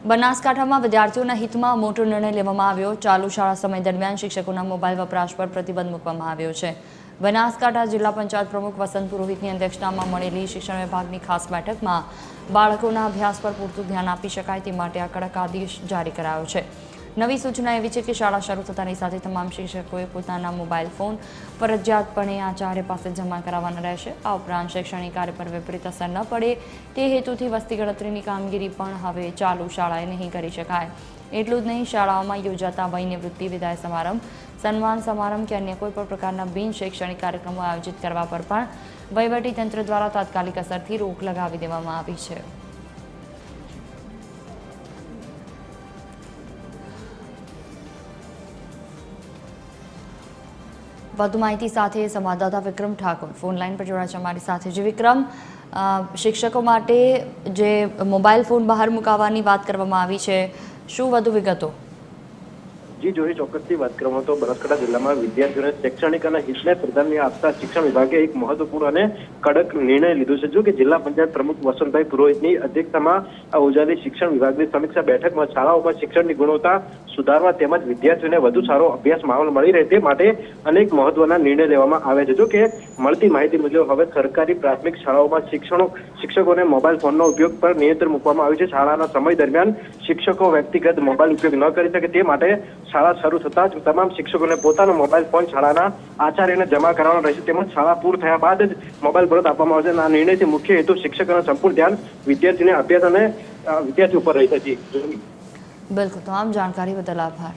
બનાસકાંઠામાં વિદ્યાર્થીઓના હિતમાં મોટો નિર્ણય લેવામાં આવ્યો। ચાલુ શાળા સમય દરમિયાન શિક્ષકોના મોબાઈલ વપરાશ પર પ્રતિબંધ મૂકવામાં આવ્યો છે। બનાસકાંઠા જિલ્લા પંચાયત પ્રમુખ વસંત પુરોહિતની અધ્યક્ષતામાં મળેલી શિક્ષણ વિભાગની ખાસ બેઠકમાં બાળકોના અભ્યાસ પર પૂરતું ધ્યાન આપી શકાય તે માટે આ કડક આદેશ જારી કરાયો છે। નવી સૂચના એવી છે કે શાળા શરૂ થતાની સાથે તમામ શિક્ષકોએ પોતાના મોબાઈલ ફોન ફરજિયાતપણે આચાર્ય પાસે જમા કરાવવાના રહેશે। આ ઉપરાંત શૈક્ષણિક કાર્ય પર વિપરીત અસર ન પડે તે હેતુથી વસ્તી ગણતરીની કામગીરી પણ હવે ચાલુ શાળાએ નહીં કરી શકાય। એટલું જ નહીં, શાળાઓમાં યોજાતા વય નિવૃત્તિ, વિદાય સમારંભ, સન્માન સમારંભ કે અન્ય કોઈ પણ પ્રકારના બિન શૈક્ષણિક કાર્યક્રમો આયોજિત કરવા પર પણ વહીવટીતંત્ર દ્વારા તાત્કાલિક અસરથી રોક લગાવી દેવામાં આવી છે। વધુ માહિતી સાથે સંવાદદાતા વિક્રમ ઠાકોર ફોન લાઈન પર જોડાયા છે અમારી સાથે। જે વિક્રમ, શિક્ષકો માટે જે મોબાઈલ ફોન બહાર મુકાવવાની વાત કરવામાં આવી છે, શું વધુ વિગતો? જી જોઈ ચોક્કસથી વાત કરવામાં તો બનાસકાંઠા જિલ્લામાં વિદ્યાર્થીઓને શૈક્ષણિક અને હિતને પ્રાધાન્ય આપતા શિક્ષણ વિભાગે એક મહત્વપૂર્ણ અને કડક નિર્ણય લીધો છે। જો કે જિલ્લા પંચાયત પ્રમુખ વસંતભાઈ પુરોહિતની અધ્યક્ષતામાં યોજાયેલી શિક્ષણ વિભાગની સમીક્ષા બેઠકમાં શાળાઓમાં શિક્ષણની ગુણવત્તા સુધારવા તેમજ વિદ્યાર્થીઓને વધુ સારો અભ્યાસ માહોલ મળી રહે તે માટે અનેક મહત્વના નિર્ણય લેવામાં આવ્યા છે। જો કે મળતી માહિતી મુજબ હવે સરકારી પ્રાથમિક શાળાઓમાં શિક્ષકોને મોબાઈલ ફોનનો ઉપયોગ પર નિયંત્રણ મૂકવામાં આવ્યું છે। શાળાના સમય દરમિયાન શિક્ષકો વ્યક્તિગત મોબાઈલ ઉપયોગ ન કરી શકે તે માટે શાળા શરૂ થતાં જ તમામ શિક્ષકોને પોતાનો મોબાઈલ ફોન શાળાના આચાર્યને જમા કરાવવાનો રહેશે તેમજ શાળા પૂર્ણ થયા બાદ જ મોબાઈલ પરત આપવામાં આવશે। આ નિર્ણયથી મુખ્ય હેતુ શિક્ષકોનું સંપૂર્ણ ધ્યાન વિદ્યાર્થીઓને અભ્યાસ અને વિદ્યાર્થી ઉપર રહેશે। જી બિલકુલ, તમામ જાણકારી બદલ આભાર।